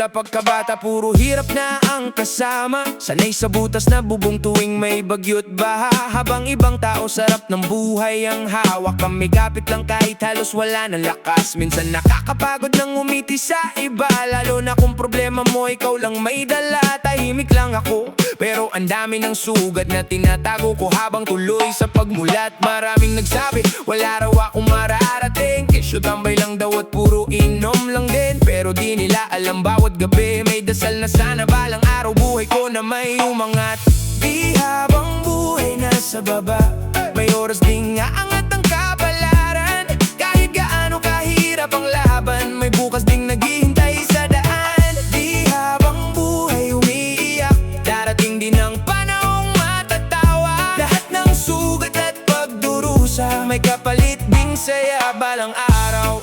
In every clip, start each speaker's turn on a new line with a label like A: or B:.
A: Simula pagkabata puro hirap na ang kasama, sanay sa butas na bubong tuwing may bagyo't baha. Habang ibang tao sarap ng buhay ang hawak, kami kapit lang kahit halos wala ng lakas. Minsan nakakapagod nang umiti sa iba, lalo na kung problema mo ikaw lang may dala. Tahimik lang ako pero ang dami ng sugat na tinatago ko habang tuloy sa pagmulat. Maraming nagsabi wala raw akong mararating, kesyo tambay lang daw at puro inom lang din. Pero di nila alam bawat gabi may dasal na sana balang araw buhay ko na may umangat. Di habang buhay nasa baba, may oras ding aangat ang kapalaran. Kahit gaano kahirap ang laban, may bukas ding naghihintay sa daan. Di habang buhay umiiyak, darating din ang panahong matatawa. Lahat ng sugat at pagdurusa, may kapalit ding saya balang araw.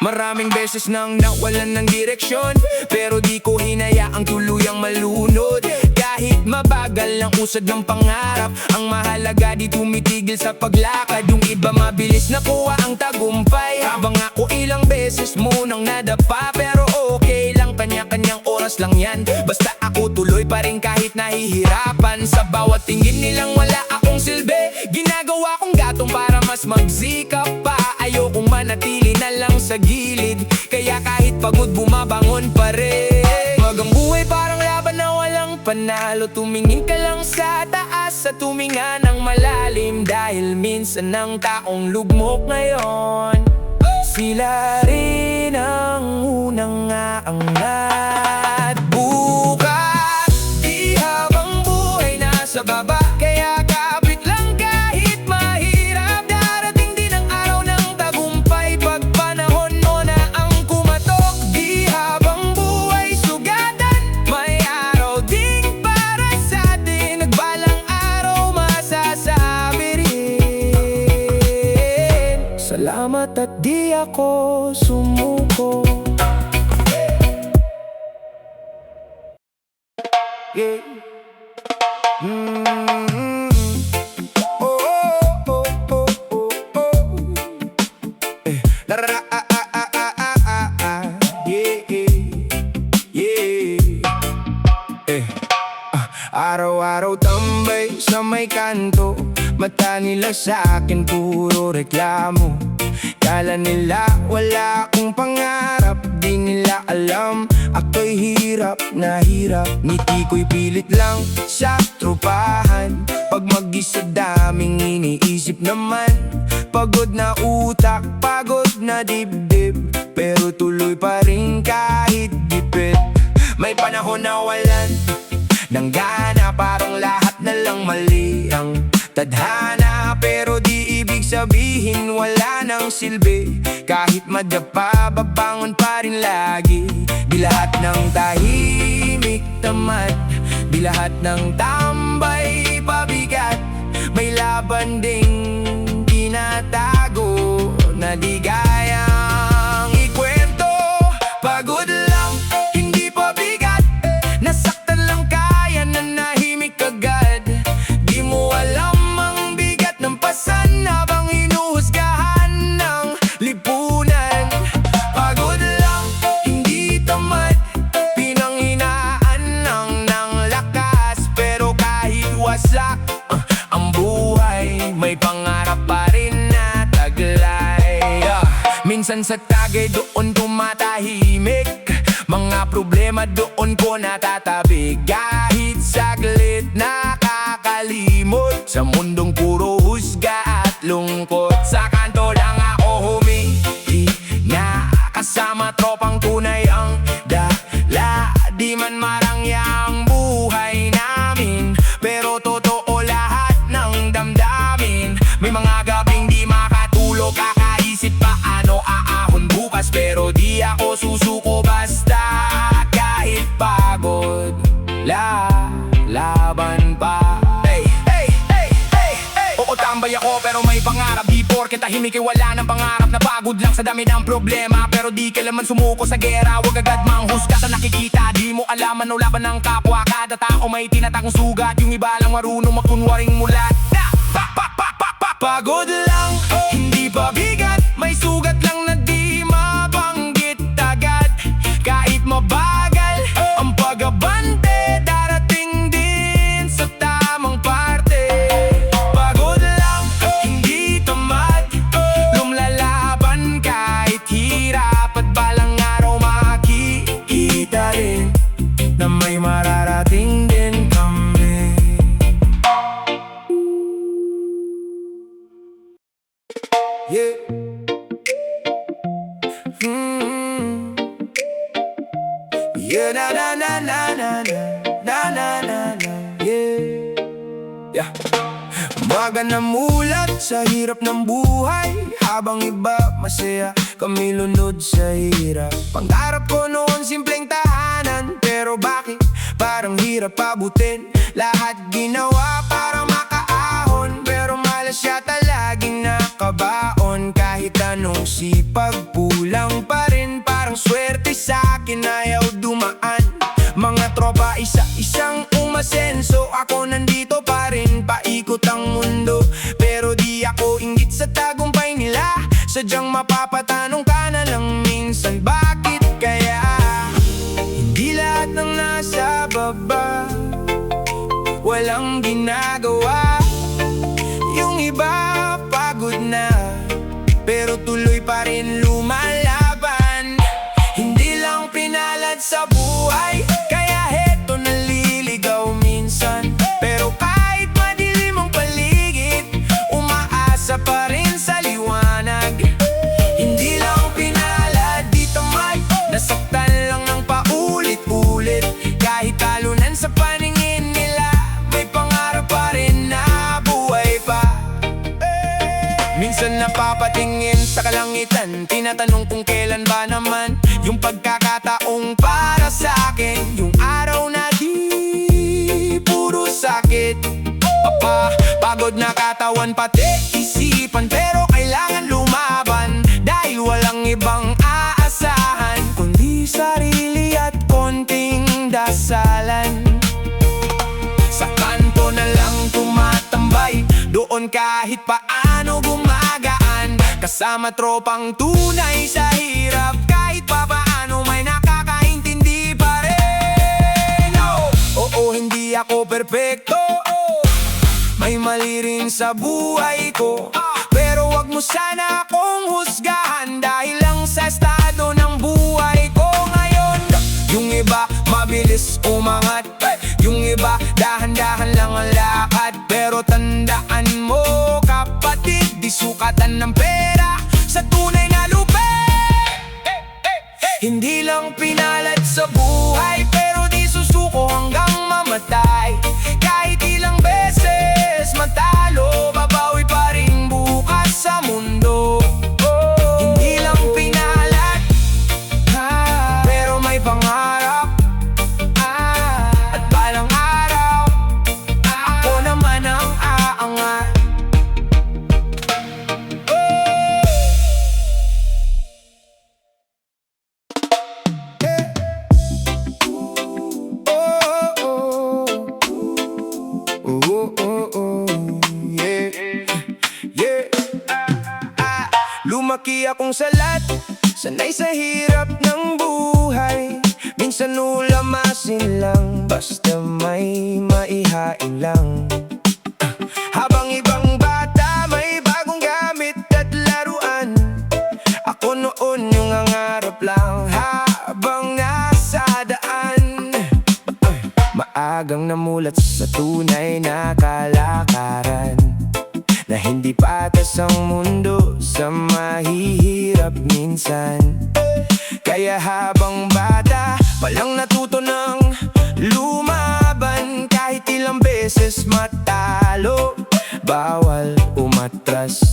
A: Maraming beses nang nawalan ng direksyon, pero di ko hinayaang tuluyang malunod. Kahit mabagal ang usad ng pangarap, ang mahalaga di tumitigil sa paglakad. Yung iba mabilis nakuha ang tagumpay, habang ako ilang beses munang nadapa. Pero okay lang, kanya-kanyang oras lang yan, basta ako tuloy pa rin kahit nahihirapan. Sa bawat tingin nilang wala akong silbi, ginagawa kong gatong para mas magsikap pa. Ayokong manatili na lang sa gilid, kaya kahit pagod bumabangon pa rin. Wag ang buhay parang laban na walang panalo, tumingin ka lang sa taas at tuminga ng malalim. Dahil minsan ang taong lugmok ngayon, sila rin ang unang aangat bukas. Di habang buhay nasa baba, kaya kapit lang kahit mahirap. Darating din ang araw ng tagumpay pag panahon mo na ang kumatok. Di habang buhay sugatan, may araw ding para sa atin. Nagbalang araw masasabi rin, salamat at di ako sumuko. Yeah. Oh, oh, oh, oh, oh, oh. La ra ra ah ah ah ah ah ah. Yeah, yeah. Araw-araw tambay sa may kanto, mata nila sa akin puro reklamo. Kala nila wala akong pangarap, di nila alam ako'y hirap na hirap. Ngiti ko'y pilit lang sa tropahan, pag mag-isa daming iniisip naman. Pagod na utak, pagod na dibdib, pero tuloy pa rin kahit gipit. May panahon na walan ng gana, parang lahat na lang mali ang tadhana. Pero di ibig sabihin wala nang silbi, kahit madapa babangon pa rin lagi. Di lahat ng tahimik tamad, di lahat ng tambay pabigat. May laban ding tinatago na di gayang ikwento. Pagod lang, hindi pabigat, nasaktan lang kaya na nahimik agad. Di mo alam ang bigat ng pasan habang hinuhusgahan ng lipunan. Pagod lang, hindi tamad, pinanghinaan ng lakas. Pero kahit wasak ang buhay, may pangarap pa rin na taglay. Minsan sa tagay doon tumatahimik, mga problema doon ko natatabi. Kahit saglit nakakalimot sa mundong puro husga at lungkot. Sa kanto lang ako humihinga, kasama tropang tunay ang dala. Di man marangya ang buhay namin, pero totoo lahat ng damdamin. May mga gabing di makatulog, kakaisip paano aahon bukas. Pero di ako susuko basta kahit pagod, laban pa. Hey, hey, hey, hey, hey. Oo, tambay ako pero may pangarap. Di porke tahimik ay wala ng pangarap. Napagod lang sa dami ng problema, pero di kailanman sumuko sa gera. Huwag agad manghusga sa nakikita, di mo alaman o laban ng kapwa. Kada tao may tinatagong sugat, yung iba lang marunong magkunwaring mulat. Pagod lang, hindi pabigat, may sugat lang na di mabanggit agad. Kahit mababa na na na na na na na na na, yeah. Umaga na mulat sa hirap ng buhay, habang iba masaya, kami lunod sa hirap. Pangarap ko noon simpleng tahanan, pero bakit parang hirap abutin? Lahat ginawa para makaahon, pero malas yata laging nakabaon. Kahit anong sipag, kulang pa rin, parang swerte sa'kin ayaw dumaan. Mga tropa isa-isang umasenso, ako nandito pa rin, paikot ang mundo. Pero di ako inggit sa tagumpay nila, sadyang mapapatanong ka na lang minsan, bakit kaya hindi lahat ng nasa baba walang ginagawa? Yung iba pagod na, pero tuloy pa rin lumalaban. Hindi lang pinalad sa buhay, kaya heto naliligaw minsan. Pero kahit madilim ang paligid, umaasa pa rin sa liwanag. Hindi lang pinalad dito may nasaktan lang ng paulit-ulit. Kahit talunan sa paningin nila, may pangarap pa rin na buhay pa. Minsan napapatingin sa kalangitan, tinatanong kung kailan ba naman yung pagkakataong para sa akin. Yung araw na di puro sakit, pagod na katawan pati isipan, pero kailangan lumaban dahil walang ibang aasahan kundi sarili at konting dasalan. Sa kanto na lang tumatambay, doon kahit paano gumagaan, kasama tropang tunay sa hirap. Kahit pa paano may nakakaintindi pa rin. Oo, hindi ako perpekto, may mali rin sa buhay ko, pero wag mo sana akong husgahan dahil lang sa estado ng buhay ko ngayon. Yung iba mabilis umangat, yung iba dahan-dahan lang ang lakad. Pero tandaan mo kapatid, di sukatan ng pera sa tunay na lupit. Hindi lang pinalad sa buhay, pero di susuko hanggang mamatay. Kahit ilang beses matalo, babawi pa rin bukas sa mundo. Hindi lang pinalad, pero may pangarap. At balang araw, ako naman ang aangat. Lumaki akong salat, sanay sa hirap ng buhay. Minsan ulamasin lang, basta may maihain lang. Habang ibang bata may bagong gamit at laruan, ako noon yung nangarap lang habang nasa daan. Maagang namulat sa tunay na kalakaran, na hindi patas ang mundo sa mahihirap minsan. Kaya habang bata palang natuto ng lumaban, kahit ilang beses matalo, bawal umatras.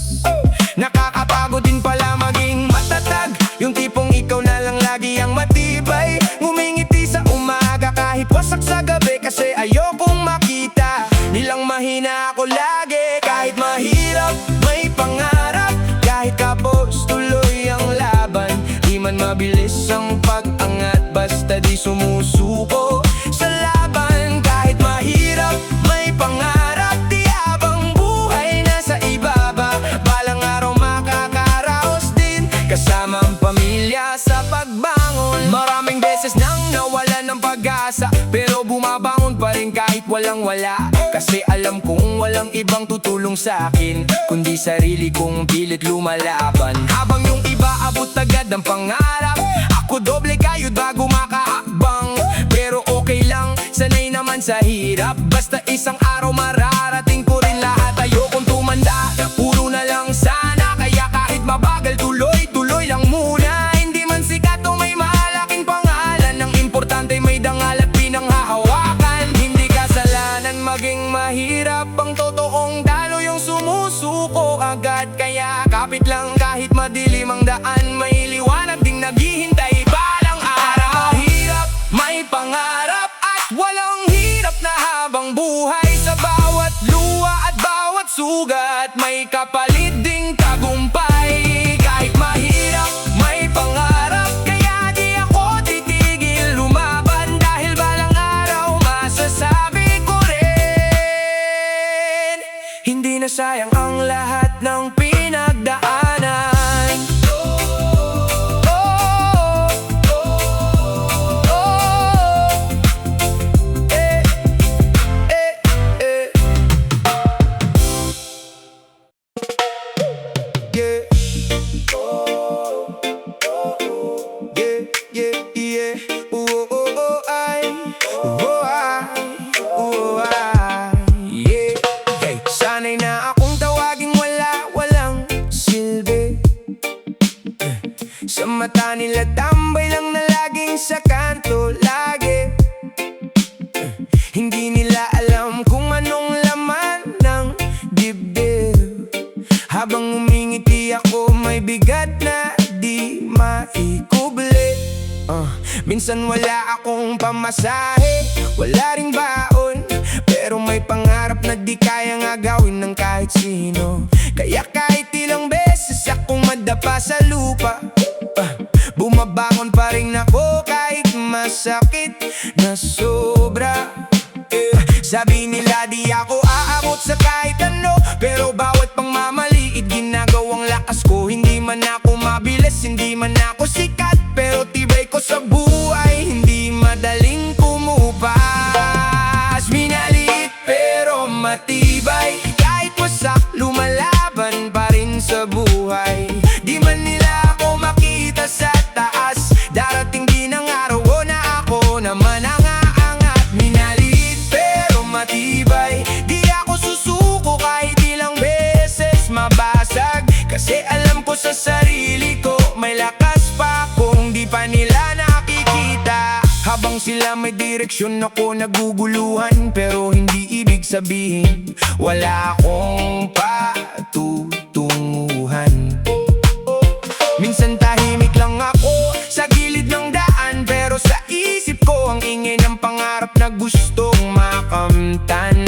A: Nakakapagod din pala maging matatag, yung tipong ikaw na lang lagi ang matibay. Ngumingiti sa umaga kahit wasak sa gabi, kasi ayokong makita nilang mahina ako lagi. Kahit mahirap, may pangarap, kahit kapos tuloy ang laban. Di man mabilis ang pag-angat, basta di sumusuko sa laban. Kahit mahirap, may pangarap, di habang buhay nasa ibaba, balang araw makakaraos din, kasama ang pamilya sa pagbangon. Maraming beses nang nawalan ng pag-asa, pero bumabangon pa rin kahit walang wala. Kasi alam kong walang ibang tutulong sa akin kundi sarili kong pilit lumalaban. Habang yung iba abot agad ang pangarap, ako doble kayod bago makahakbang. Pero okay lang, sanay naman sa hirap, basta isang araw mararating ko rin lahat. Ayokong tumanda, puro na lang sana, kaya kahit mabagal tuloy-tuloy lang muna. Hindi man sikat o may malaking pangalan, ang importante may maging mahirap. Ang totoong talo yung sumusuko agad. Kaya kapit lang kahit madilim ang daan, may liwanag ding naghihintay balang araw. Mahirap, may pangarap at walang hirap na habang buhay. Sa bawat luha at bawat sugat, may kapalit ding tagumpay. Kahit mahirap, may pangarap, kaya di ako titigil lumaban. Dahil balang araw masasabi ko rin, hindi na sayang ang lahat ng pinagdaanan. Sanay na akong tawaging walang silbi. Sa mata nila tambay lang na laging sa kanto lagi. Hindi nila alam kung anong laman ng dibdib. Habang umingiti ako, may bigat na di maikubli. Minsan wala akong pamasahe, wala ring baon, pero may pangarap na di kayang agawin ng kahit sino. Kaya kahit ilang beses akong madapa sa lupa, bumabangon pa rin ako kahit masakit na sobra. Sabi nila di ako aabot sa kahit ano, pero bawat pangmamaliit ginagawang lakas ko. Hindi man ako mabilis, hindi man ako sikat, pero tibay ko sa buhay, hindi madaling kumupas. Minaliit pero matibay, kahit wasak lumalaban pa rin sa buhay. Di man nila ako makita sa taas, darating din ang araw na ako naman ang aangat. Minaliit pero matibay, di ako susuko kahit ilang beses mabasag. Kasi alam ko sa sarili ko, may lakas pa kung di pa nila nakikita. Habang sila may direksyon, ako naguguluhan, pero hindi ibig sabihin wala akong patutunguhan. Minsan tahimik lang ako sa gilid ng daan, pero sa isip ko ang ingay ng pangarap na gustong makamtan.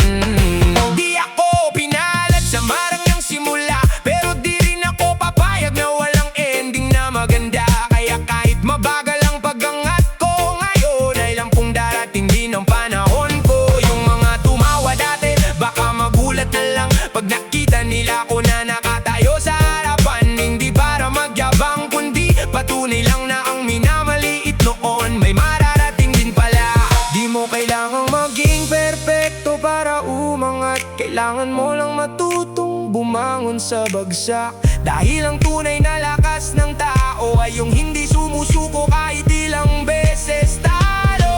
A: Di ako pinalad sa marangyang simula, pero di rin ako papayag na walang ending na maganda. Kaya kahit mabagal ang pag-angat ko ngayon, ay lampong darating din ang panahon ko. Yung mga tumawa dati, baka magulat na lang pag nakita nila ko na nakatayo sa harapan. Hindi para magyabang, kundi patunay lang na ang minamaliit noon may mararating din pala. Di mo kailangang maging perpekto para umangat, kailangan mo lang matutong bumangon sa bagsak. Dahil ang tunay na lakas ng tao ay yung hindi sumusuko kahit ilang beses talo.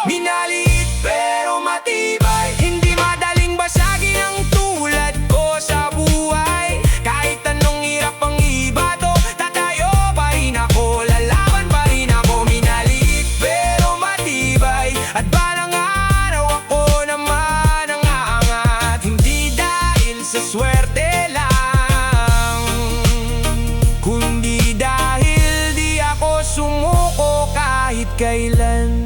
A: Minaliit pero matibay, hindi madaling basagin ang tulad ko sa buhay. Kahit anong hirap ang ibato, tatayo pa rin ako, lalaban pa rin ako. Minaliit pero matibay, at balang araw ako naman ang aangat. Hindi dahil sa swerte lang, kundi dahil di ako sumuko kahit kailan.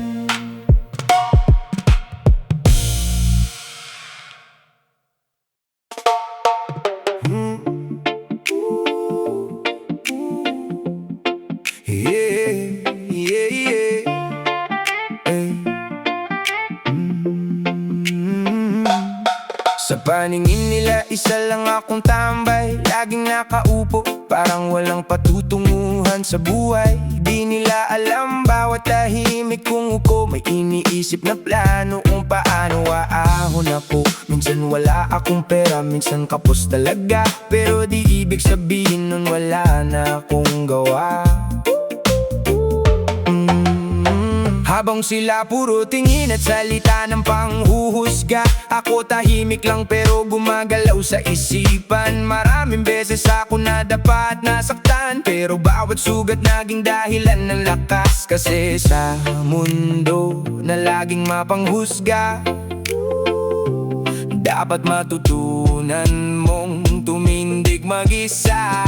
A: Yeah, yeah, yeah. Sa paningin nila, isa lang akong tambay, laging nakaupo, parang walang patutunguhan sa buhay. Di nila alam bawat tahimik kong uko, may iniisip na plano kung paano aahon ako. Minsan wala akong pera, minsan kapos talaga, pero di ibig sabihin nun wala na akong gawa. Habang sila puro tingin at salita ng panghuhusga, ako tahimik lang pero gumagalaw sa isipan. Maraming beses ako nadapa at nasaktan, pero bawat sugat naging dahilan ng lakas. Kasi sa mundo na laging mapanghusga, dapat matutunan mong tumindig mag-isa.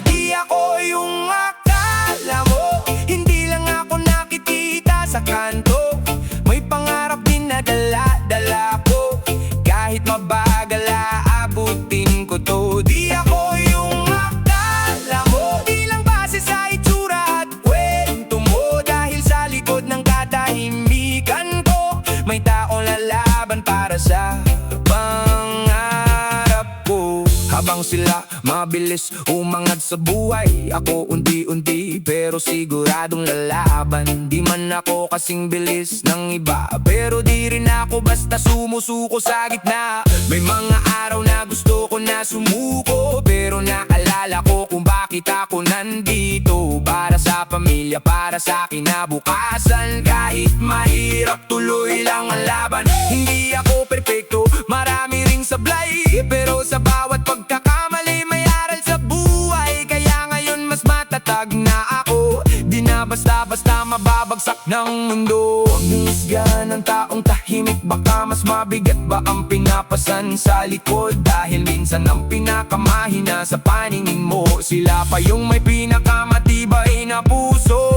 A: Di ako yung akala mo, hindi lang ako nakikita sa kanto. May pangarap din na dala-dala ko, kahit mabagal aabutin ko to. Di ako yung akala mo, di lang base sa itsura at kwento mo. Dahil sa likod ng katahimikan ko, may taong lalaban para sa pangarap ko. Habang sila mabilis umangad sa buhay, ako unti-unti pero siguradong lalaban. Di man ako kasing bilis ng iba, pero di rin ako basta sumusuko sa gitna. May mga araw na gusto ko na sumuko, pero naalala ko kung bakit ako nandito. Para sa pamilya, para sa kinabukasan. Kahit mahirap, tuloy lang ang laban. Hindi ako perfecto, marami ring sablay, pero sa bawat pagkakamali may aral sa buhay. Kaya ngayon mas matatag na ako, di na basta-basta mababagsak ng mundo. Huwag husgahan ng taong tahimik, baka mas mabigat ba ang pinapasan sa likod. Dahil minsan ang pinakamahina sa paningin mo, sila pa yung may pinakamatibay na puso.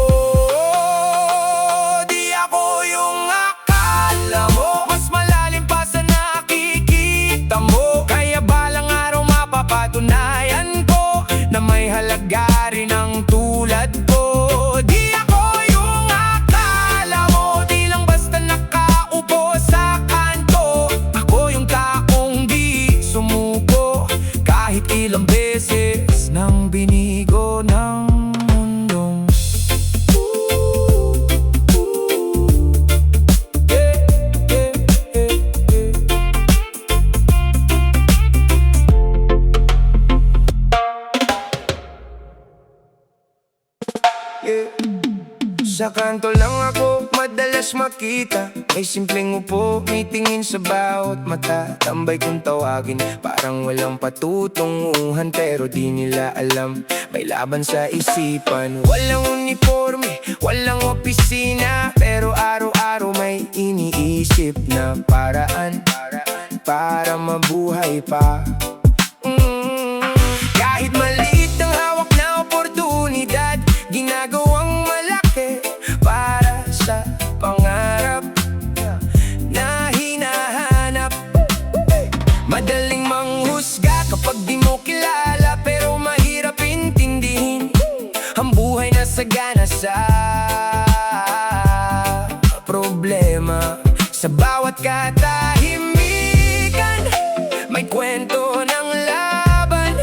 A: Di ako yung akala mo, mas malalim pa sa nakikita mo. Kaya balang araw mapapatunayan ko na may halaga rin ang tulad ko. Di ako yung akala mo, di lang basta nakaupo sa kanto. Ako yung taong di sumuko, kahit ilang beses nang binigo ng mundong. Sa kanto lang ako madalas makita, may simpleng upo, may tingin sa bawat mata. Tambay kong tawagin, parang walang patutunguhan, pero di nila alam may laban sa isipan. Walang uniforme, walang opisina, pero araw-araw may iniisip na paraan para mabuhay pa. Kahit maliit ang hawak na oportunidad, ginagawang malaki para sa pangarap na hinahanap. Madaling manghusga kapag di mo kilala, pero mahirap intindihin ang buhay na sagana sa problema. Sa bawat katahimikan may kwento ng laban.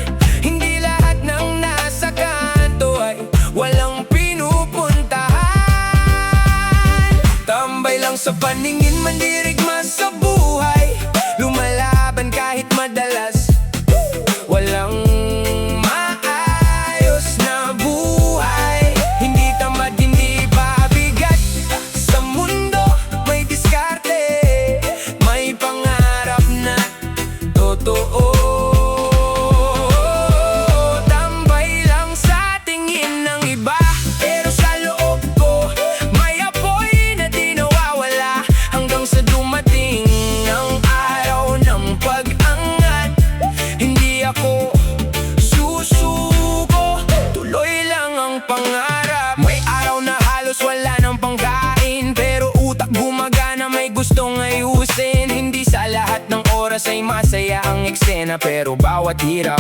A: Hindi lahat ng nasa kanto ay walang pinupuntahan. Tambay lang sa paningin, mandirigma sa buhay. Lumalaban kahit madalas walang maayos na buhay. Hindi tamad, hindi pabigat, sa mundo may diskarte, may pangarap na totoo. Tambay lang sa tingin ng iba, pero sa loob ko may apoy na di nawawala, hanggang sa dumating ang araw ng pag-angat. Hindi ako susuko, tuloy lang ang pangarap. May araw na halos wala ng pangkain, pero utak gumagana, may gustong ayusin. Hindi sa lahat ng oras ay masaya ang eksena, pero bawat hirap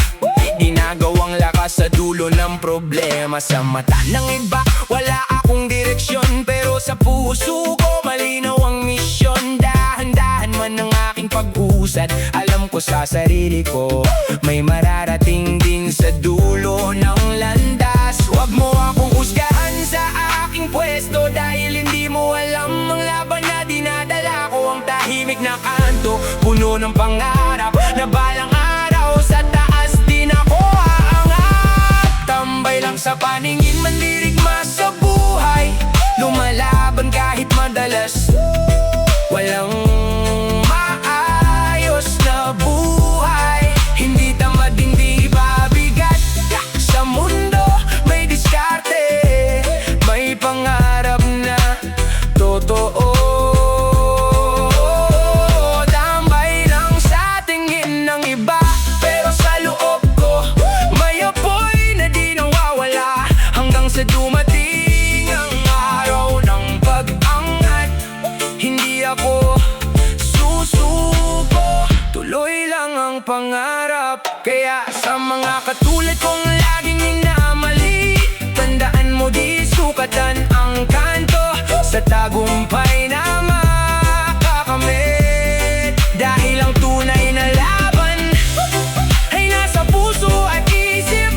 A: ginagawang lakas sa dulo ng problema. Sa mata ng iba wala akong direksyon, pero sa puso ko malinaw ang misyon. Dahan-dahan man ang aking pag-usad, alam ko sa sarili ko may mararating din sa dulo ng landas. Huwag mo akong husgahan sa aking pwesto, dahil hindi mo alam ang laban na dinadala ko. Ang tahimik na kanto, puno ng pangarap, na balang araw sa taas din ako aangat. Tambay lang sa paningin, mandirigma sa buhay. Lumalaban ka madalas walang maayos na buhay. Hindi tamad, hindi babigat. Sa mundo may diskarte, may pangarap na totoo. Tambay lang sa tingin ng iba, pero sa loob ko may apoy na di nawawala, hanggang sa dumating ang araw ng pag-angat. Hindi ako susuko, tuloy lang ang pangarap. Kaya sa mga katulad kong laging minamali, tandaan mo di sukatan ang kanto sa tagumpay na makakamit. Dahil ang tunay na laban ay nasa puso at isip,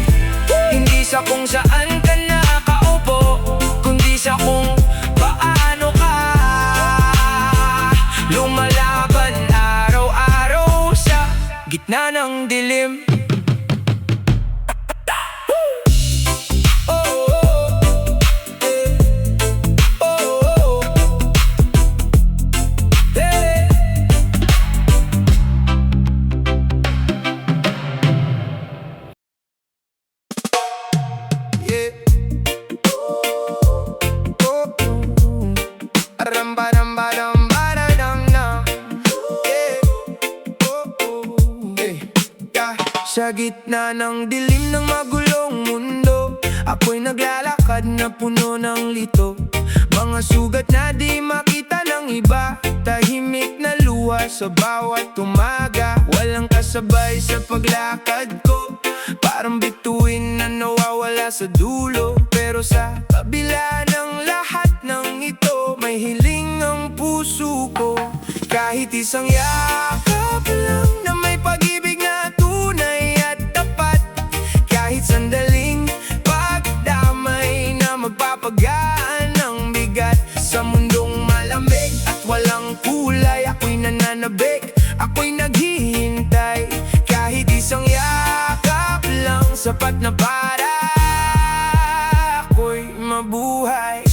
A: hindi sa kung saan ka nakaupo, kundi sa kung paano ka lumalaban araw-araw sa gitna ng dilim. Sa gitna ng dilim ng magulong mundo, ako'y naglalakad na puno ng lito. Mga sugat na di makita ng iba, tahimik na luha sa bawat umaga. Walang kasabay sa paglakad ko, parang bituin na nawawala sa dulo. Pero sa kabila ng lahat ng ito, may hiling ang puso ko. Kahit isang yakap lang na may pag-ibig na tunay at tapat, kahit sandaling pagdamay na magpapagaan ng bigat. Sa mundong malamig at walang kulay, ako'y nananabik, ako'y naghihintay. Kahit isang yakap lang sapat na para ako'y mabuhay.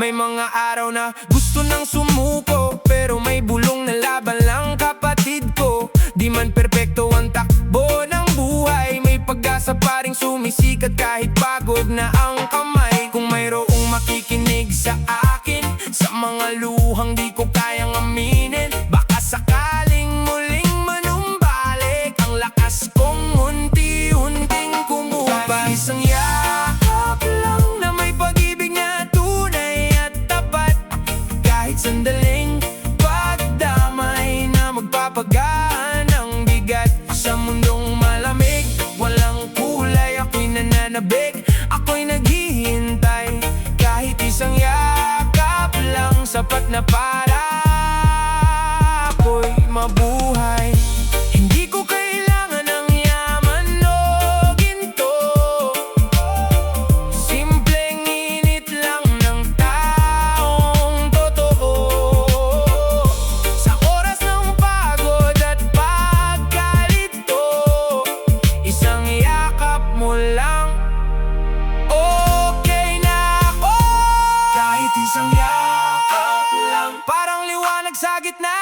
A: May mga araw na gusto nang sumuko, pero may bulong na laban lang, kapatid ko. Di man perpekto ang takbo ng buhay, may pag-asa pa ring sumisikat kahit pagod na ang kamay. Kung mayroong makikinig sa akin, sa mga luhang di ko kayang aminin, baka sakaling muling manumbalik ang lakas kong unti-unting kumuha. Isang yakap lang na may pag-ibig na tunay at tapat, kahit sandaling pagdamay na magpapagaan ng bigat. Sa mundong malamig, walang kulay, ako'y nananabik, ako'y naghihintay. Kahit isang yakap lang sapat na para ako'y mabuhay. Hindi ko kailangan ng yaman o ginto, simpleng init lang ng taong totoo. Sa oras ng pagod at pagkalito, isang yakap mo lang, okay na ako. Kahit isang yakap lang, parang liwanag sa gitna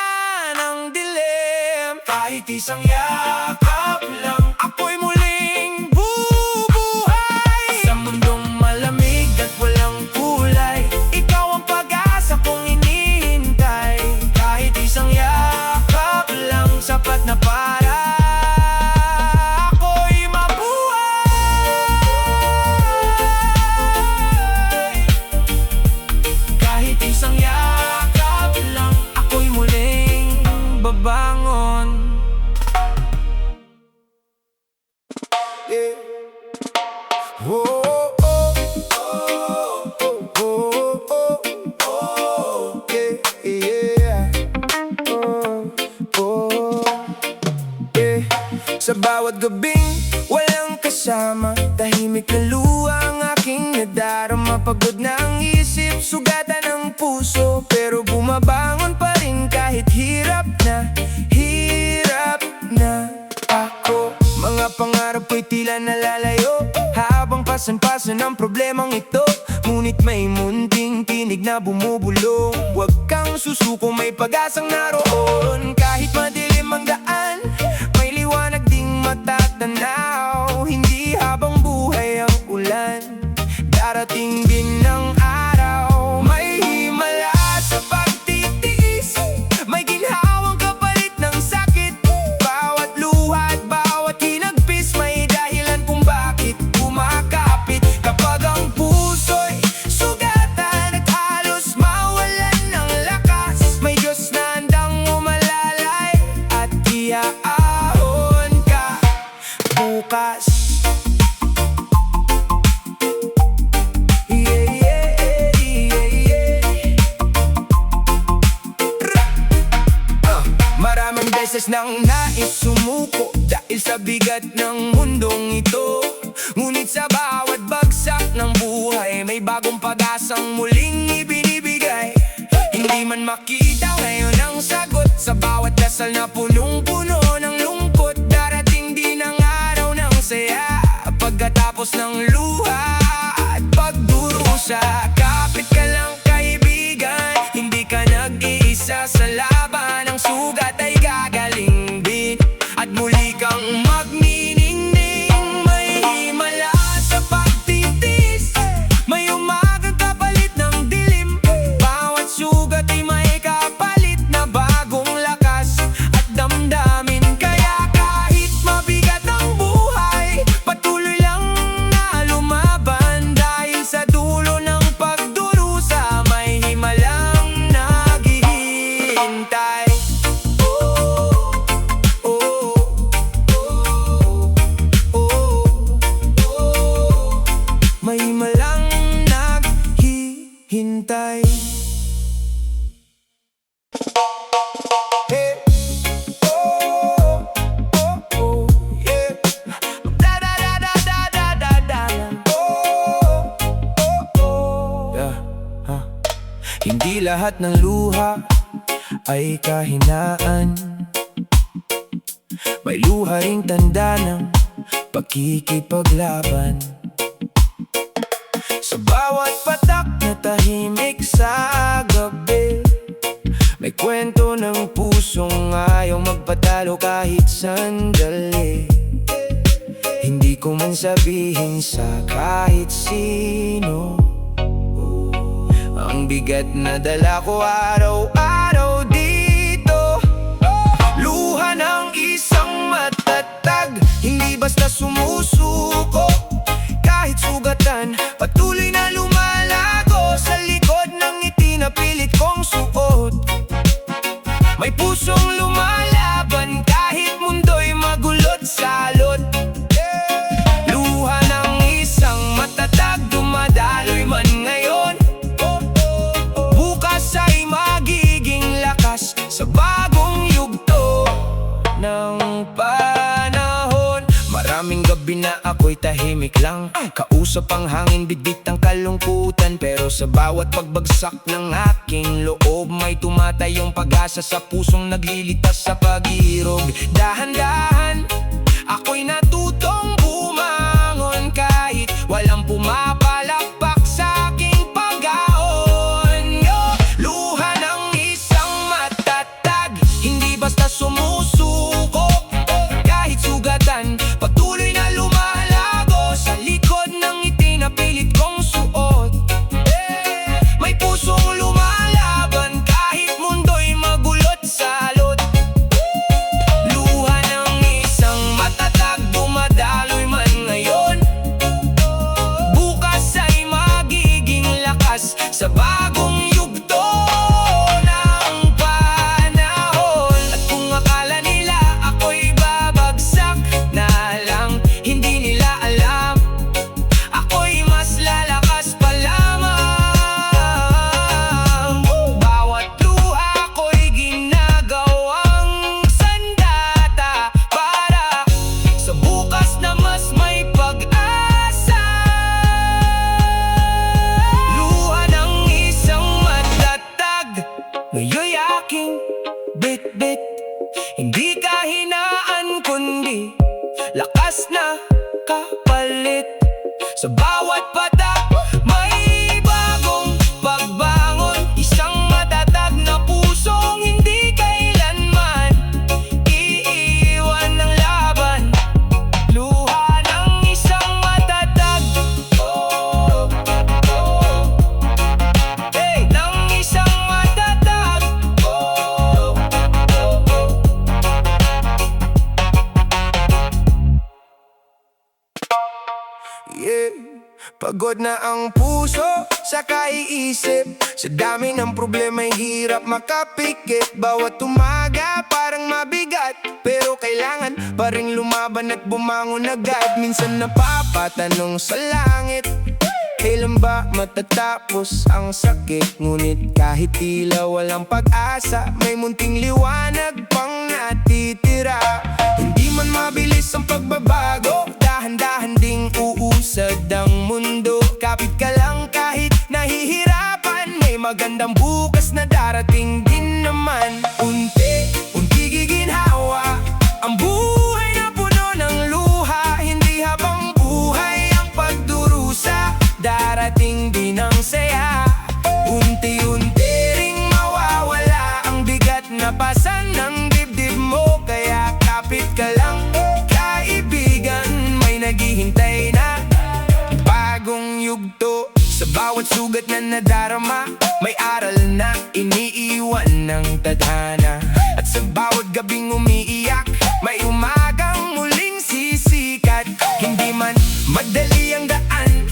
A: ng dilim. Kahit isang yakap lang, ako'y muling bubuhay. Sa mundong malamig at walang kulay, ikaw ang pag-asa kong inihintay. Kahit isang yakap lang sapat na para ako'y mabuhay. Kahit isang yakap lang, ako'y muling babangon. Yeah. Oh, oh, oh, oh, oh, oh, oh, yeah, yeah. Oh, oh, yeah. Sa bawat gabing walang kasama, tahimik na luha ang aking nadarama. Pagod na ang isip, sugatan ang puso, pero bumabangon pa rin kahit hirap na hirap. pangarap ko'y tila nalalayo, habang pasan-pasan ang problemang ito. Ngunit may munting tinig na bumubulong, huwag kang susuko, may pag-asang naroon. Kahit madilim ang daan, may liwanag ding matatanaw. Hindi habang buhay ang ulan, darating din ng araw. May himala sa pagtitiis, may ginhawang kapalit ng sakit. Bawat luha at bawat hinagpis, may dahilan kung bakit kumakapit. Kapag ang puso'y sugatan at halos mawalan ng lakas, may Diyos na handang umalalay at iaahon ka bukas. Maraming beses nang nais sumuko dahil sa bigat ng mundong ito. Ngunit sa bawat bagsak ng buhay, may bagong pag-asang muling ibinibigay. Hindi man makita ngayon ang sagot sa bawat dasal na punong-puno ng lungkot, darating din ang araw ng saya. Pagkatapos ng luha at pagdurusa, kapit ka lang kaibigan, hindi ka nag-iisa sa laban. Ang sugat ay gagaling din at muli kang magniningning. May himala sa pagtitis, may umagang kapalit ng dilim. Bawat sugat ay may kapalit na bagong lakas at damdamin. Kaya kahit mabigat ang buhay, patuloy lang na lumaban. Dahil sa dulo ng pagdurusa, may himalang naghihintay. May himalang naghihintay. Hey. Oh, oh, oh, yeah. Da da da da da da da da. Oh, oh, oh. Yeah. Huh. Hindi lahat ng luha ay kahinaan, may luha ring tanda ng pakikipaglaban. Sa bawat patak na tahimik sa gabi, may kwento ng pusong ayaw magpatalo kahit sandali. Hindi ko man sabihin sa kahit sino, ang bigat na dala ko araw-araw dito. Luha ng isang matatag, hindi basta sumusuko. Kahit sugatan, patuloy na lumalago sa likod ng ngiti na pilit kong suot. May pusong lumalaban kahit mundo'y magulot salot. Luha ng isang matatag, dumadaloy man ngayon, bukas ay magiging lakas sa bagong yugto ng panahon. Maraming gabi na ako'y tahimik lang, kausap ang hangin, bitbit ang kalungkutan. Pero sa bawat pagbagsak ng aking loob, may tumatayong pag-asa sa pusong naglilitas sa pag-iirog. Dahan-dahan ako'y natutong bumangon kahit walang pumapalakpak sa aking pag-aon. Luha ng isang matatag, hindi basta sumusuko. Kahit sugatan, patuloy na lumalago sa likod ng ngiti na pilit kong suot. May pusong lumalaban kahit mundo'y magulot salot. Luha ng isang matatag, dumadaloy man ngayon, bukas ay magiging lakas sa bagong yugto ng panahon. At kung akala nila ako'y babagsak na lang, lakas na kapalit. Sa bawat patak may bagong pagbangon, isang matatag na pusong hindi kailanman iiwan ng laban. Luha ng isang matatag, hey, ng isang matatag, yeah. Pagod na ang puso sa kaiisip, sa dami ng problema'y hirap makapikit. Bawat umaga parang mabigat, pero kailangan pa rin lumaban at bumangon agad. Minsan napapatanong sa langit, kailan ba matatapos ang sakit? Ngunit kahit tila walang pag-asa, may munting liwanag pang natitira. Hindi man mabilis ang pagbabago, dahan-dahan ding uusad ang mundo. Kapit ka lang kahit nahihirapan, may magandang bukas na darating din naman. Unti-unti giginhawa ang buhay na puno ng luha, hindi habang buhay ang pagdurusa, darating din ang saya. Unti-unti ring mawawala ang bigat na pasan ng dibdib mo, kaya kapit ka lang kaibigan, may naghihintay na bagong yugto. Sa bawat sugat na nadarama, may aral na iniiwan ng tadhana. At sa bawat gabing umiiyak, may umagang muling sisikat. Hindi man madali ang daan,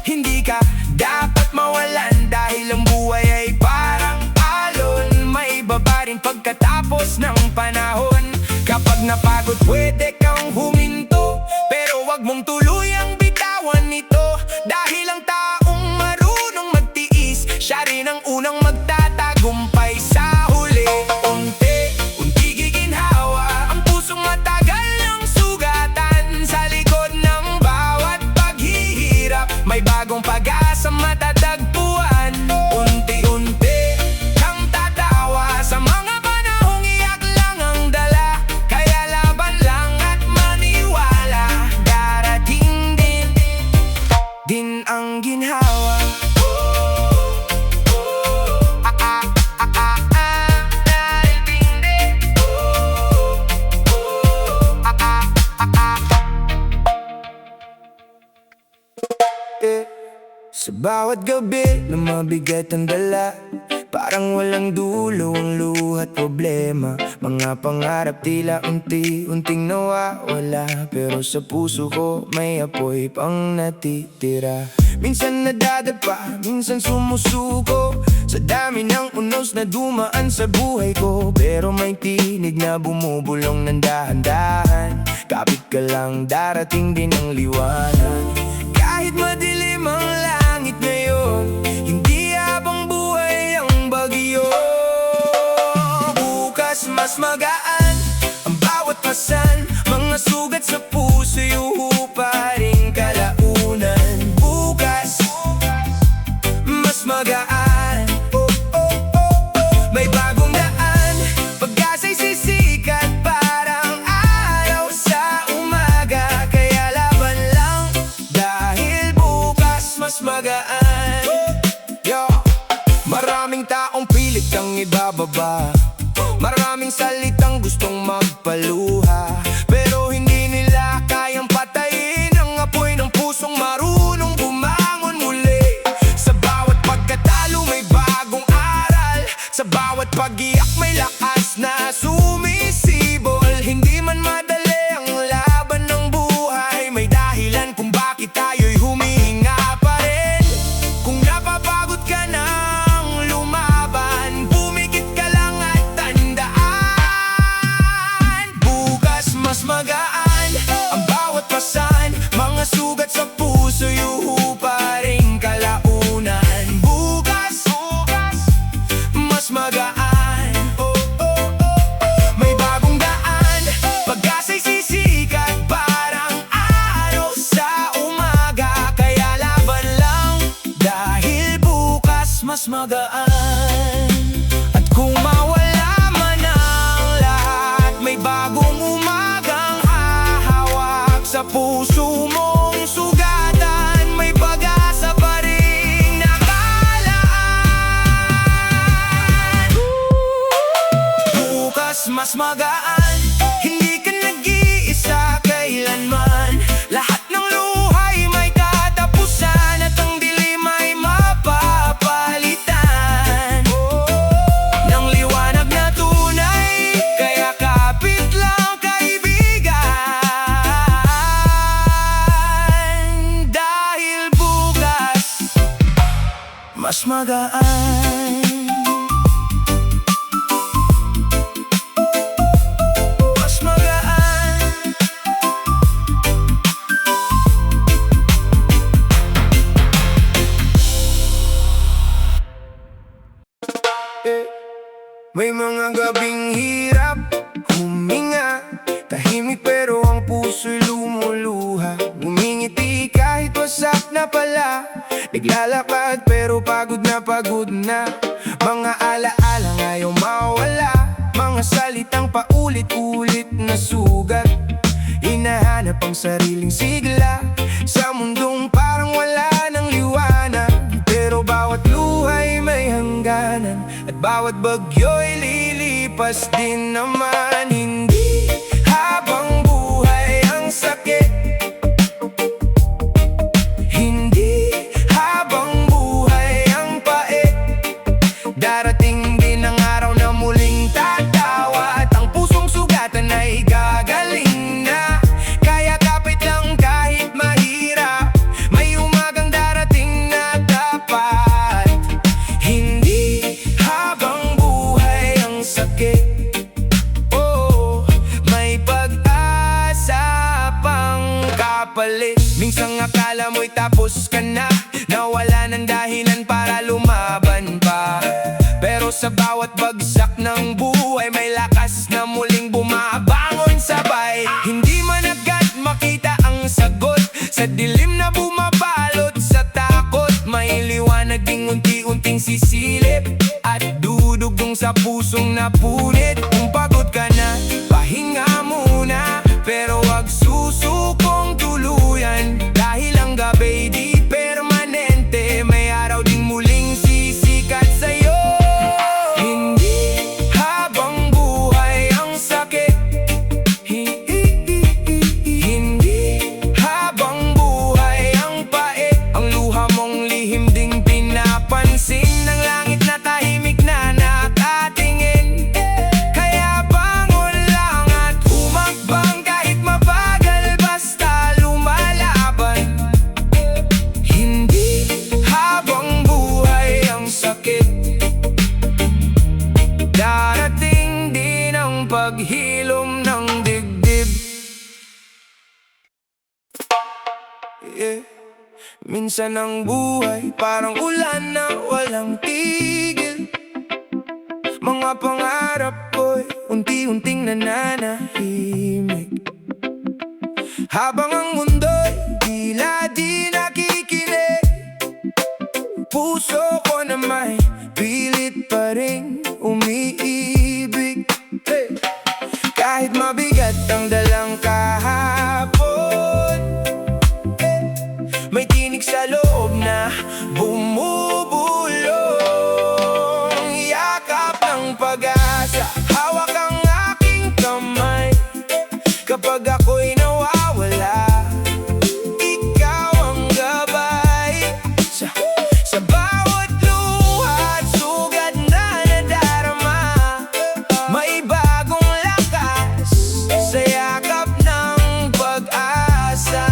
A: hindi ka dapat mawalan, dahil ang buhay ay parang alon, may baba rin pagkatapos ng panahon. Kapag napagod pwede kang huminto, pero wag mong tuluyang bitawan ito, dahil ang taong marunong magtiis, siya rin ang unang magtatagumpay sa huli. Unti-unti giginhawa ang pusong matagal ng sugatan, sa likod ng bawat paghihirap may bagong pag-asa matatagpuan. Unti-unti kang tatawa sa mga panahong iyak lang ang dala, kaya laban lang at maniwala, darating din ang ginhawa. Darating din. Sa bawat gabi na mabigat ang dala, parang walang dulo ang luha't problema. Mga pangarap tila unti-unting nawawala, pero sa puso ko may apoy pang natitira. Minsan nadadapa, minsan sumusuko, sa dami ng unos na dumaan sa buhay ko, pero may tinig na bumubulong ng dahan-dahan. Kapit ka lang, darating din ang liwanag. Kahit madilim ang langit ngayon, hindi habang buhay ang bagyo. Bukas mas magaan ang bawat pasan, mga sugat sa puso, yuhu pa rin kalaunan. Bukas mas magaan, may bagong daan, pag-asa'y sisikat parang araw sa umaga, kaya laban lang, dahil bukas mas magaan. Maraming taong pilit kang ibababa, maraming salitang gustong magpaluha, pero hindi nila kayang patayin ang apoy ng pusong marunong bumangon muli. Sa bawat pagkatalo may bagong aral, sa bawat pag-iyak may lakas na sumisibol. Hindi man madali ang laban ng buhay, may dahilan kung bakit tayo'y humihinga pa rin. Kung napapagod ka nang lumaban, pumikit ka lang at tandaan, bukas mas magaan ang bawat pasan, mga sugat sa puso, yuhu pa rin kalaunan. Bukas mas magaan, may bagong daan, pag-asa'y sisikat parang araw sa umaga, kaya laban lang, dahil bukas mas magaan. At kung mawala man ang lahat, may bagong umagang hahawak, sa puso mong sugatan, may pag-asa pa rin nakalaan. Bukas mas magaan, hindi ka nag-iisa kailanman. Lahat ng luhay may katapusan at ang dilim ay mapapalitan ng liwanag na tunay. Kaya kapit lang kaibigan, dahil bukas mas magaan. Mas magaan. May mga gabing hirap huminga, tahimik pero ang puso'y lumuluha. Ngumingiti kahit wasak na pala, naglalakad pero pagod na pagod na. Mga alaala ngayon mawala, mga salitang paulit-ulit na sugat. Hinahanap ang sariling sigla sa mundong parang wala ng liwanag. Pero bawat luhay may hangganan at bawat bagyo'y lilipas din naman. Hindi habang buhay ang sakit, hindi habang buhay ang pait. Darating din ang araw na muling tatawa at ang pusong sugatan ay gagaling na. Kaya kapit lang kahit mahirap, may umagang darating na tapat. Hindi habang buhay ang sakit, oh, may pag-asa pang kapalit. Minsan akala mo'y tapos ka na, nawala ng dahilan para lumaban pa. Pero sa bawat bagsak ng buhay may lakas na muling bumabangon sabay. Hindi man agad makita ang sagot sa dilim na bumabalot sa takot. May liwanag ding unti-unting sisilip at dudugtong sa pusong napunit. Kung pagod ka na, pahinga muna, pero wag susukong tuluyan. Dahil ang gabi di permanente, may araw ding muling sisikat sa'yo. Hindi habang buhay ang sakit, hindi habang buhay ang pait. Ang luha mong lihim ding pinapansin ng langit na tahimik na nakatingin. Kaya bangon lang at humakbang kahit mabagal, basta lumalaban. Hindi habang buhay ang sakit, darating din ang paghilom ng dibdib. Minsan ang buhay parang ulan na walang tigil. Mga pangarap ko'y unti-unting nananahimik, habang ang mundo'y tila di nakikinig. Puso ko na may pilit pa rin umiibig. Kahit mabigat ang dalang kahapon, may tinig sa loob na bumubulong. Yakap ng pag-asa, hawak ang aking kamay. Kapag ako'y nawawala, ikaw ang gabay. Sa bawat luha at sugat na nadarama, may bagong lakas sa yakap ng pag-asa.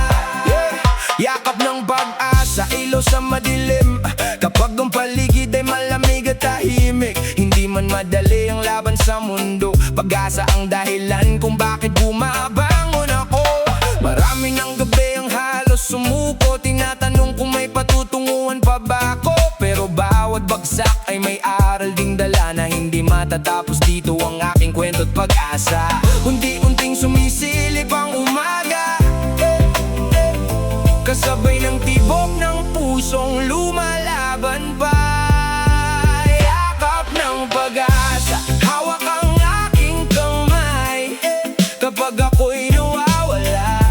A: Yakap ng pag-asa, ilaw sa madilim. Kapag ang paligid ay malamig at tahimik, hindi man madali ang laban sa mundo. Pag-asa ang dahilan kung bakit bumabangon ako. Marami ng gabi ang halos sumuko, tinatanong kung may patutunguhan pa ba ako. Pero bawat bagsak ay may aral ding dala na hindi matatapos dito ang aking kwento't pag-asa. Unti-unting sumisilip ang umaga, kasabay ng tibok ng pusong lumalaban pa. Yakap ng pag-asa, hawak ang aking kamay. Kapag ako'y nawawala,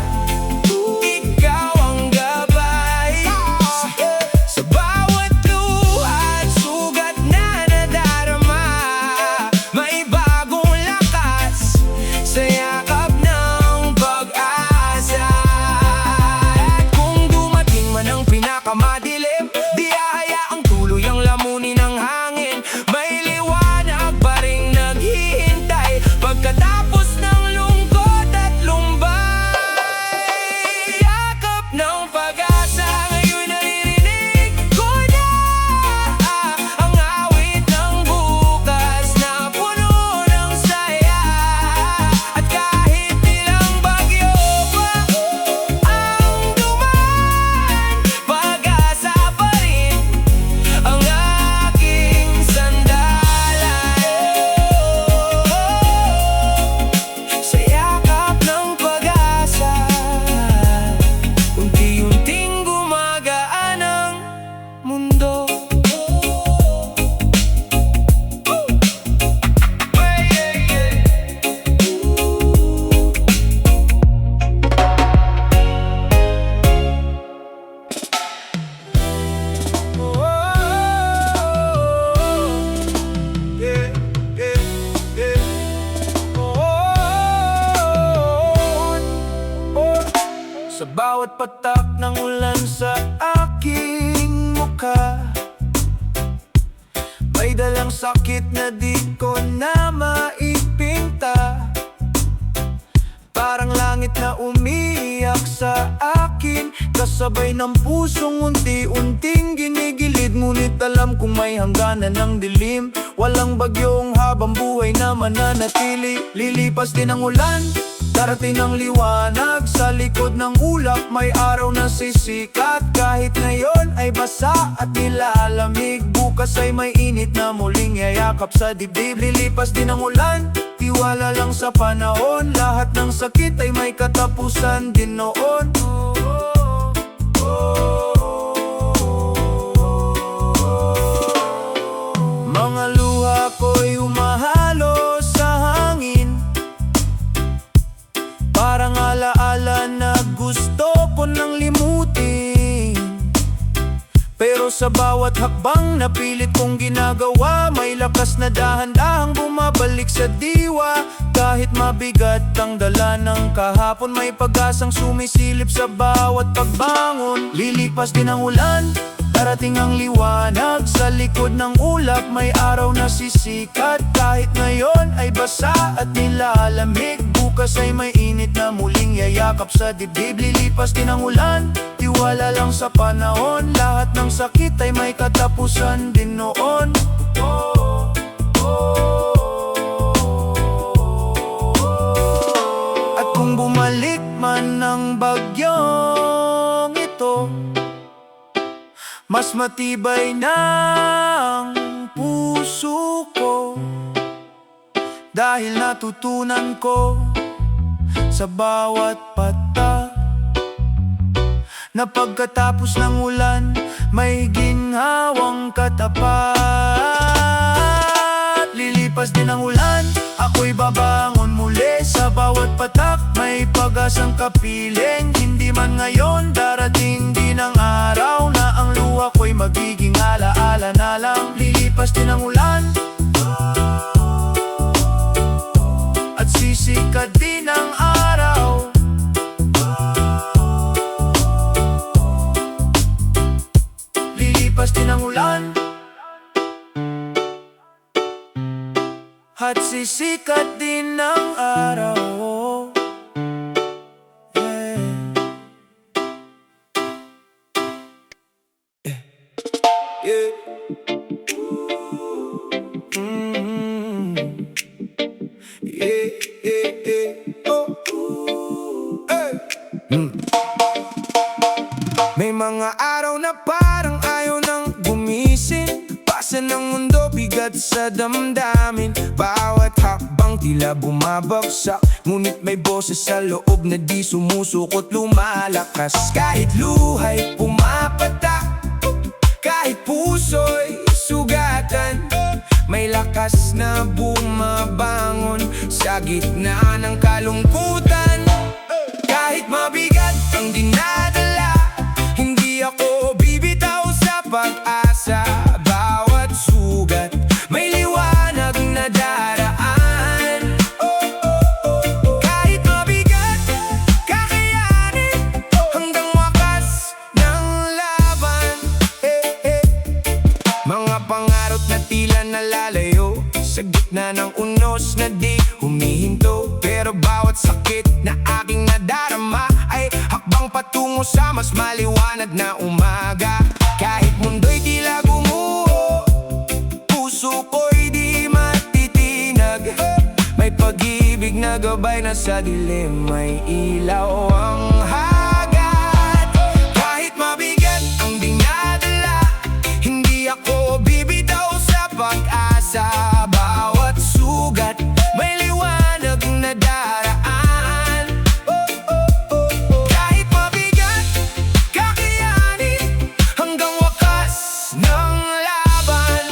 A: bawat patak ng ulan sa aking mukha, may dalang sakit na di ko na maipinta. Parang langit na umiiyak sa akin, kasabay ng pusong unti-unting ginigilid. Ngunit alam kong may hangganan ng dilim, walang bagyong habang buhay na mananatili. Lilipas din ang ulan, darating ang liwanag. Sa likod ng ulap may araw na sisikat. Kahit ngayon ay basa at nilalamig, bukas ay may init na muling yayakap sa dibdib. Lilipas din ang ulan, tiwala lang sa panahon. Lahat ng sakit ay may katapusan din noon. Mga luha ko'y humahalo sa hangin, parang alaala na gusto ko nang limutin. Pero sa bawat hakbang na pilit kong ginagawa, may lakas na dahan-dahang bumabalik sa diwa. Kahit mabigat ang dala ng kahapon, may pag-asang sumisilip sa bawat pagbangon. Lilipas din ang ulan, darating ang liwanag. Sa likod ng ulap may araw na sisikat. Kahit ngayon ay basa at nilalamig, bukas ay may init na muling yayakap sa dibdib. Lilipas din ang ulan, tiwala lang sa panahon. Lahat ng sakit ay may katapusan din noon. At kung bumalik man ang bagyong ito, mas matibay na ang puso ko, dahil natutunan ko sa bawat patak na pagkatapos ng ulan may ginhawang katapat. Lilipas din ang ulan, ako'y babangon muli. Sa bawat patak may pag-asang kapiling. Hindi man ngayon, darating din ang araw na ang luha ko'y magiging alaala na lang. Lilipas din ang ulan at sisikat din ang araw. Lilipas din ang ulan at sisikat din ang araw. Yeah. Yeah, yeah, yeah. Oh. Hey. May mga araw na parang ayaw nang gumising, pasa ng mundo bigat sa damdamin. Bawat hakbang tila bumabagsak, ngunit may boses sa loob na di sumusukot lumalakas. Kahit luha'y pumapatak, kahit puso'y sugatan, may lakas na bumabangon sa gitna ng kalungkutan. Kahit mabigat ang dinadala, hindi ako bibitaw sa pag-asa. Bawat sugat may liwanag na daraan. Kahit mabigat, kakayanin hanggang wakas ng laban. Mga pangarot na tila nalalayo sa gitna ng unos na di humihinto. Pero bawat sakit na aking nadarama ay hakbang patungo sa mas maliwanag na umaga. Kahit mundo'y tila gumuho, puso ko'y di matitinag. May pag-ibig na gabay na sa dilim, may ilaw ang hagat. Kahit mabigat ang dinadala, hindi ako bibitaw sa pag-asa. Bawat sugat may liwanag na daraan. Kahit mabigat, kakayanin hanggang wakas ng laban.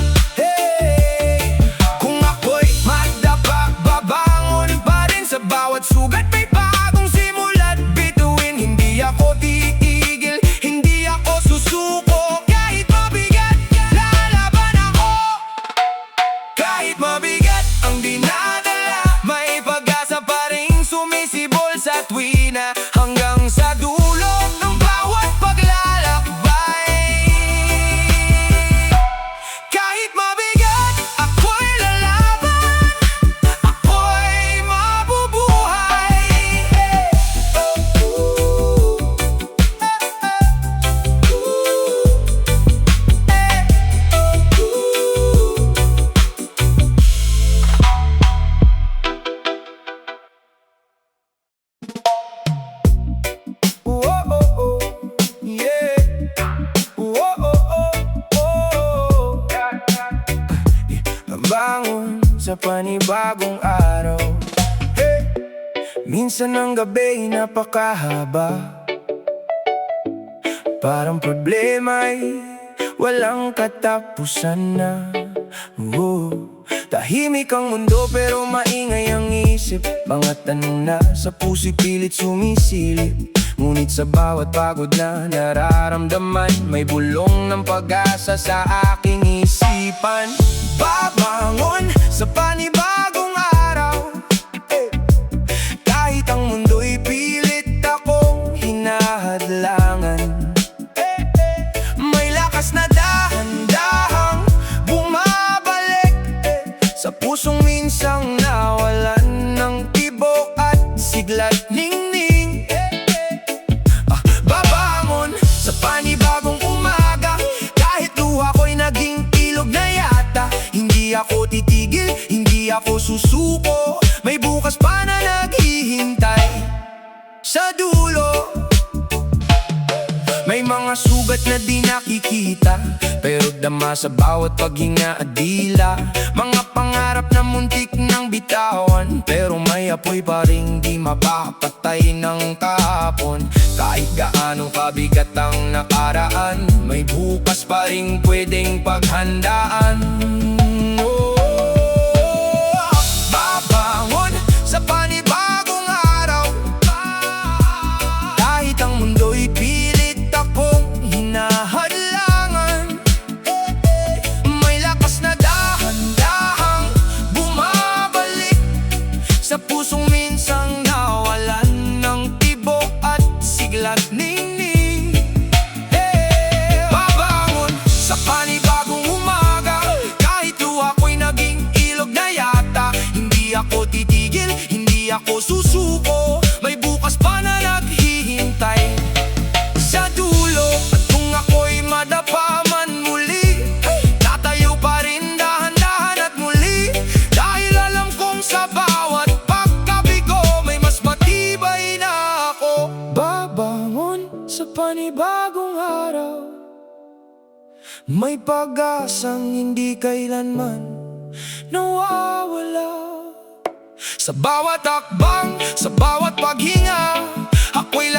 A: Kung ako'y madapa, babangon pa rin. Sa bawat sugat may bagong simula't bituin. minsan ang gabi napakahaba, parang problema'y walang katapusan na. Tahimik ang mundo pero maingay ang isip. Mga tanong na sa puso'y pilit sumisilip. Ngunit sa bawat pagod na nararamdaman, may bulong ng pag-asa sa aking isipan. Babangon sa panibagong araw, kahit ang mundo'y pilit akong hinahadlangan. May lakas na dahan-dahang bumabalik sa pusong minsang nawalan ng tibok at siglat ningning. Babangon sa panibagong umaga, kahit luha ko'y naging ilog na yata. Hindi ako titigil, hindi ako susuko, may bukas pa na naghihintay sa dulo. May mga sugat na di nakikita, pero dama sa bawat paghinga at dila. Mga pangarap na muntik ng bitawan, pero may apoy pa rin di mapapatay ng kahapon. Kahit gaano kabigat ang nakaraan, may bukas pa rin pwedeng paghandaan. Babangon sa panibagong araw, kahit ang mundo'y pilit akong hinahadlangan. May lakas na dahan-dahang bumabalik sa pusong minsang nawalan ng tibok at siglat ningning. Babangon sa panibagong umaga, kahit luha ko'y naging ilog na yata. Hindi ako titigil, hindi ako susuko, may bukas pa na naghihintay sa dulo. At kung ako'y madapa man muli, tatayo pa rin dahan-dahan at muli. Dahil alam kong sa bawat pagkabigo, may mas matibay na ako. Babangon sa panibagong araw, may pag-asang hindi kailanman nawawala. Sa bawat akbang, sa bawat paghinga, ako'y